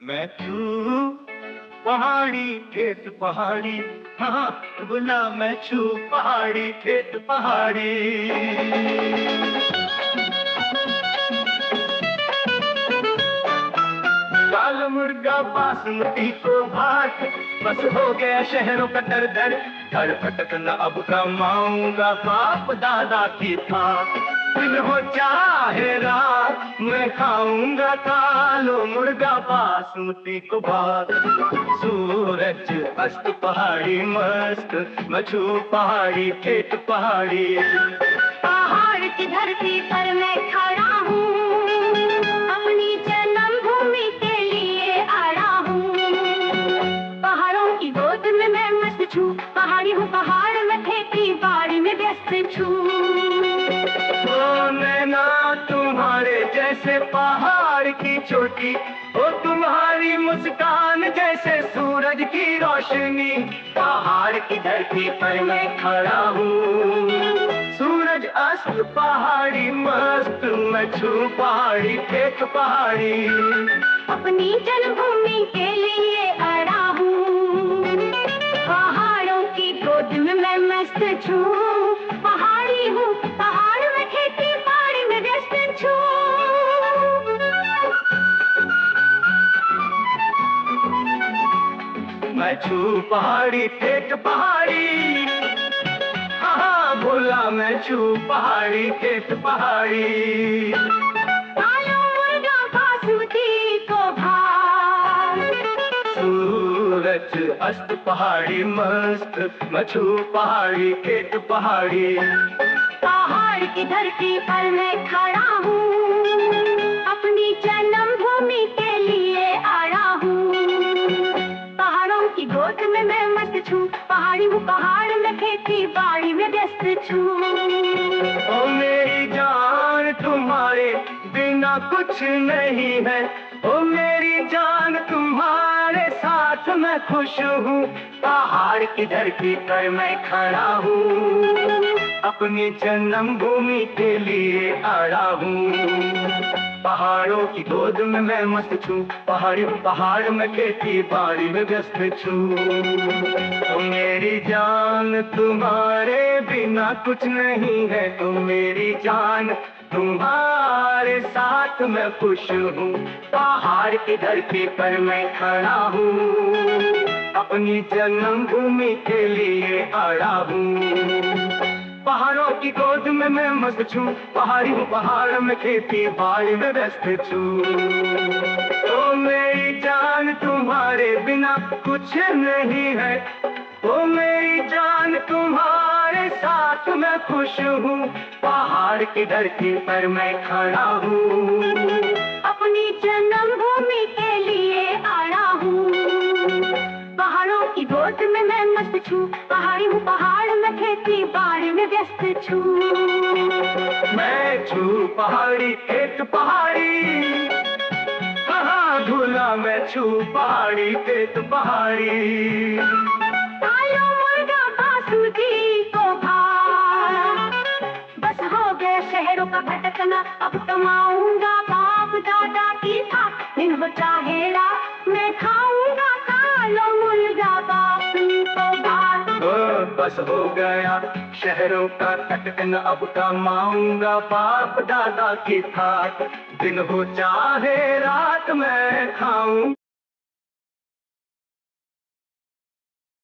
मैं छू पहाड़ी खेत पहाड़ी, हाँ गुना मैं छू पहाड़ी खेत पहाड़ी। काल मुर्गा बासमती को भात, बस हो गया शहरों का दर दर। घर भटकना अब कमाऊंगा बाप दादा की था। दिन हो चाहे रात मैं खाऊंगा कालो मुर्गा बासमती को भात। सूरज अस्त पहाड़ी मस्त, मैं छू पहाड़ी खेत पहाड़ी। पहाड़ की धरती पर मैं खड़ा हूँ, अपनी जन्मभूमि के लिए आया हूँ। पहाड़ों की गोद में मैं मस्त छू, पहाड़ी हूँ पहाड़ में खेती बाड़ी में व्यस्त छू। नैना तुम्हारे जैसे पहाड़ की चोटी, ओ तुम्हारी मुस्कान जैसे सूरज की रोशनी। पहाड़ की धरती पर मैं खड़ा हूँ, सूरज अस्त पहाड़ी मस्त, मैं छू पहाड़ी खेत पहाड़ी। अपनी जन्मभूमि के लिए आया हूँ, पहाड़ों की गोद में मैं मस्त छू। पहाड़ी हूँ पहाड़ में खेती बाड़ी में व्यस्त छू। मैं छू पहाड़ी खेत पहाड़ी, हाँ बोला मैं छू पहाड़ी खेत पहाड़ी। कालो मुर्गा बासमती को भात, सूरज अस्त पहाड़ी मस्त, मैं छू पहाड़ी खेत पहाड़ी। पहाड़ की धरती पर मैं खड़ा हूँ, अपनी जन्मभूमि के लिए आया हूँ। पहाड़ों की गोद में मैं मस्त छू, पहाड़ी हूँ पहाड़ में खेती बाड़ी में व्यस्त छू। ओ मेरी जान तुम्हारे बिना कुछ नहीं है, ओ मेरी जान तुम्हारे साथ मैं खुश हूँ। पहाड़ की धरती पर मैं खड़ा हूँ, अपनी जन्मभूमि के लिए आया हूँ। पहाड़ों की गोद में मैं मस्त छू, पहाड़ी हूँ पहाड़ में खेती बाड़ी में व्यस्त छू। ओ मेरी जान तुम्हारे बिना कुछ नहीं है, ओ मेरी जान तुम्हारे साथ मैं खुश हूँ। पहाड़ की धरती पर मैं खड़ा हूँ, अपनी जन्मभूमि के लिए आया हूँ। पहाड़ों की गोद में मैं मस्त छू, पहाड़ी हूँ पहाड़ में खेती बाड़ी में व्यस्त छू। ओ मेरी जान तुम्हारे बिना कुछ नहीं है, ओ मेरी जान तुम्हारे साथ मैं खुश हूँ। पहाड़ की धरती पर मैं खड़ा हूँ, अपनी जन्मभूमि के लिए आया हूँ। पहाड़ों की गोद में मैं मस्त छू, पहाड़ी हूँ पहाड़ में खेती बाड़ी में व्यस्त छू। मैं छू पहाड़ी खेत पहाड़ी, हाँ धूला मैं छू पहाड़ी खेत पहाड़ी। कालो मुर्गा बासमती को भात, बस हो गया शहरों का भटकना अब कमाऊंगा बाप दादा की था। दिन हो चाहे रात मैं खाऊंगा कालो मुर्गा बासमती को भात। बस हो गया शहरों का भटकना अब कमाऊंगा बाप दादा की था। दिन हो चाहे रात मैं खाऊं।